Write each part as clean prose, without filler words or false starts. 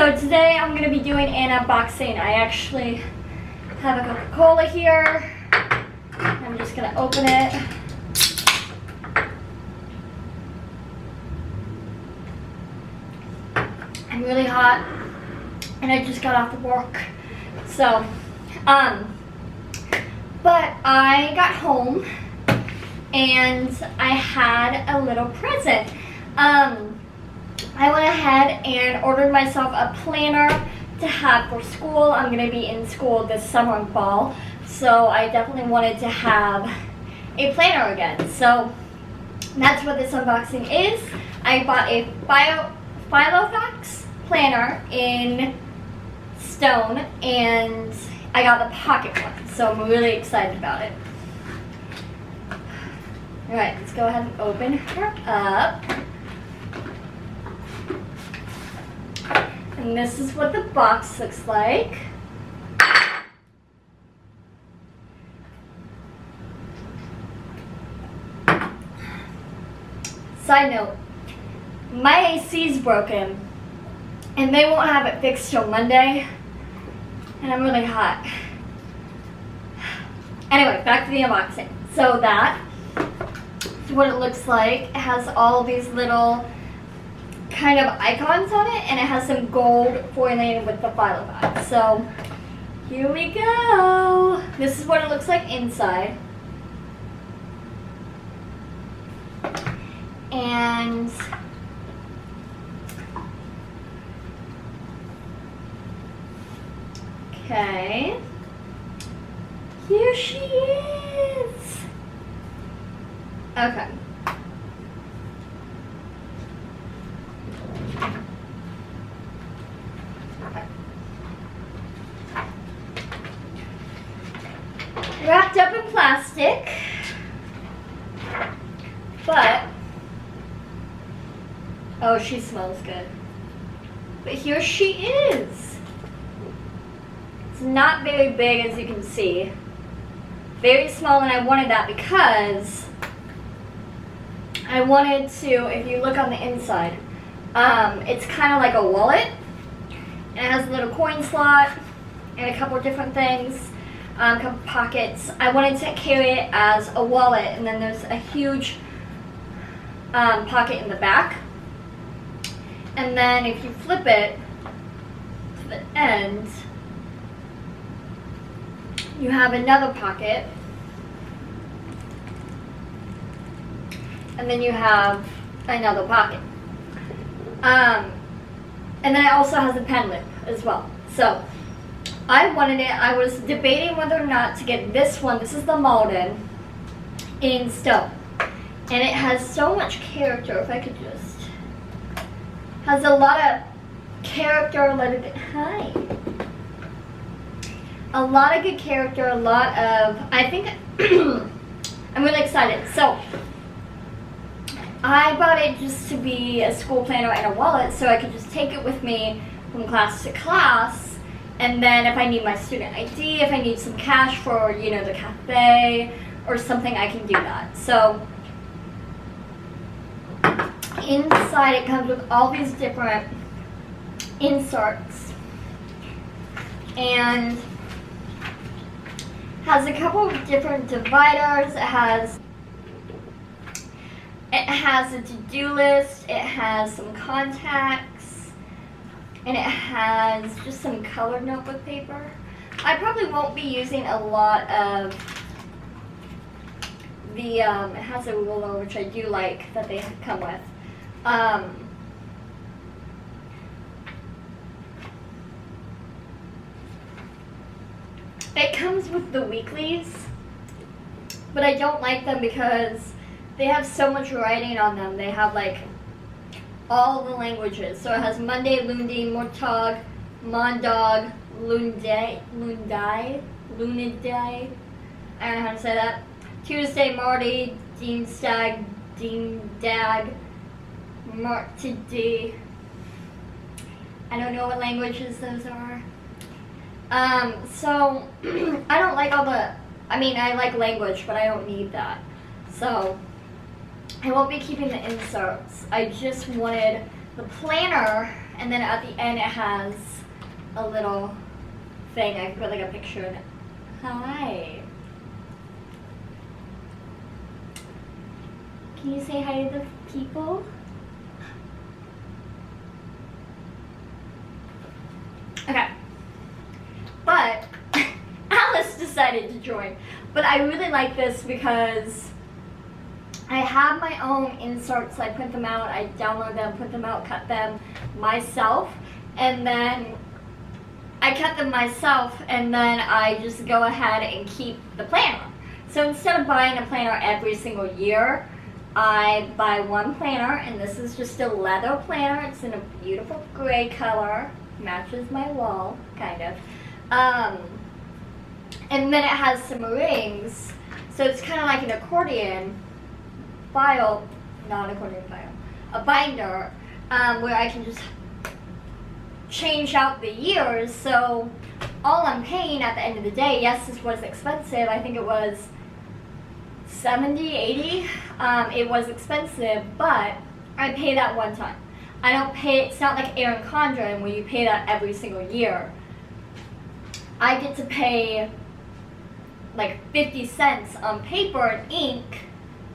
So today I'm going to be doing an unboxing. I actually have a Coca-Cola here. I'm just going to open it. I'm really hot and I just got off of work. So, but I got home and I had a little present. I went ahead and ordered myself a planner to have for school. I'm going to be in school this summer and fall, so I definitely wanted to have a planner again. So that's what this unboxing is. I bought a Filofax planner in stone, and I got the pocket one, so I'm really excited about it. Alright, let's go ahead and open her up. And this is what the box looks like. Side note, my AC is broken and they won't have it fixed till Monday, and I'm really hot. Anyway, back to the unboxing. So that is what it looks like. It has all these little kind of icons on it, and it has some gold foiling with the Filofax. So here we go. This is what it looks like inside. And okay, here she is. Okay. Wrapped up in plastic, but oh, she smells good. But here she is. It's not very big, as you can see. Very small, and I wanted that because I wanted to, if you look on the inside, it's kind of like a wallet. And it has a little coin slot and a couple of different things. A couple pockets. I wanted to carry it as a wallet, and then there's a huge pocket in the back. And then if you flip it to the end, you have another pocket. And then you have another pocket. And then it also has a pen lip as well. So I wanted it. I was debating whether or not to get this one. This is the Malden in stone. And it has so much character. If I could just. Has a lot of character. Hi. A lot of good character. A lot of. I think. I'm really excited. So I bought it just to be a school planner and a wallet, so I could just take it with me from class to class. And then if I need my student ID, if I need some cash for, the cafe or something, I can do that. So inside it comes with all these different inserts and has a couple of different dividers. It has a to-do list, it has some contacts, and it has just some colored notebook paper. I probably won't be using a lot of the, it has a ruler, which I do like that they come with. It comes with the weeklies, but I don't like them because they have so much writing on them. They have like all the languages. So it has Monday, Lundi, Mortag, Mondag, Lunday, I don't know how to say that. Tuesday, Marty, Dienstag, Diendag, Martidi. I don't know what languages those are. So I don't like all the, I like language, but I don't need that. So I won't be keeping the inserts. I just wanted the planner, and then at the end it has a little thing. I put like a picture in it. Hi. Can you say hi to the people? Okay. But Alice decided to join. But I really like this because I have my own inserts. I print them out, I download them, print them out, cut them myself, and then I cut them myself, and then I just go ahead and keep the planner. So instead of buying a planner every single year, I buy one planner, and this is just a leather planner. It's in a beautiful gray color, matches my wall, kind of. And then it has some rings, so it's kind of like an accordion file, not an accordion file, a binder, where I can just change out the years. So all I'm paying at the end of the day, yes, this was expensive. I think it was $70, $80. It was expensive, but I pay that one time. I don't pay, it's not like Erin Condren where you pay that every single year. I get to pay like 50 cents on paper and ink.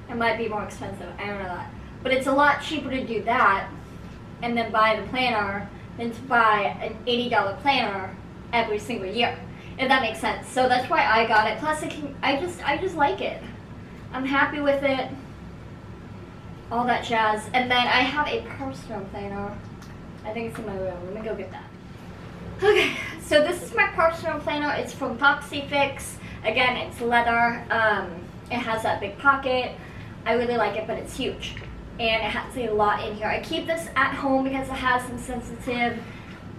It might be more expensive, I don't know that. But it's a lot cheaper to do that and then buy the planner than to buy an $80 planner every single year, if that makes sense. So that's why I got it. Plus, I just like it. I'm happy with it. All that jazz. And then I have a personal planner. I think it's in my room. Let me go get that. Okay, so this is my personal planner. It's from Filofax. Again, it's leather. It has that big pocket. I really like it, but it's huge. And it has a lot in here. I keep this at home because it has some sensitive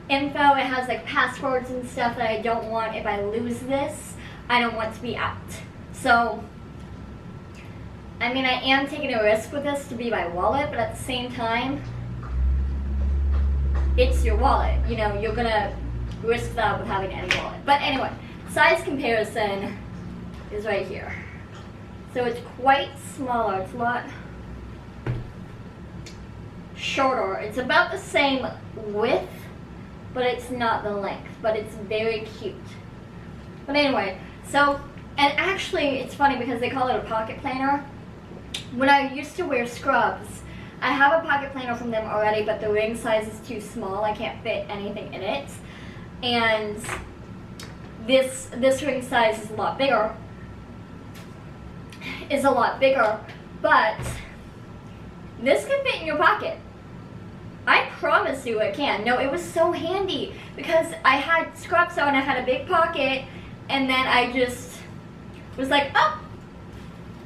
info. It has like passwords and stuff that I don't want. If I lose this, I don't want to be out. So, I mean, I am taking a risk with this to be my wallet, but at the same time, it's your wallet. You know, you're gonna risk that with having any wallet. But anyway, size comparison is right here. So it's quite smaller. It's a lot shorter. It's about the same width, but it's not the length. But it's very cute. But anyway, so, and actually it's funny because they call it a pocket planner. When I used to wear scrubs, I have a pocket planner from them already, but the ring size is too small. I can't fit anything in it. And this ring size is a lot bigger. But this can fit in your pocket. I promise you it can. No, it was so handy because I had scrubs on, I had a big pocket, and then I just was like, oh,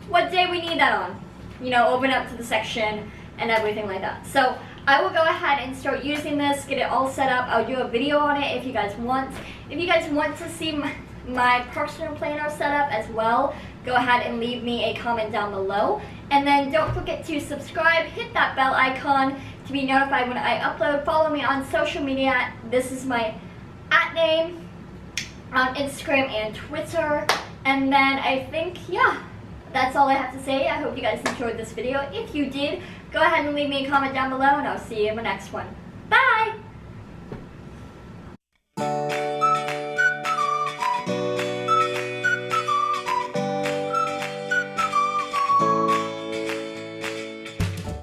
what day we need that on? You know, open up to the section and everything like that. So I will go ahead and start using this, get it all set up. I'll do a video on it if you guys want. If you guys want to see my personal planner setup as well, go ahead and leave me a comment down below. And then don't forget to subscribe, hit that bell icon to be notified when I upload. Follow me on social media. This is my @name on Instagram and Twitter. And then I think, yeah, that's all I have to say. I hope you guys enjoyed this video. If you did, go ahead and leave me a comment down below, and I'll see you in the next one.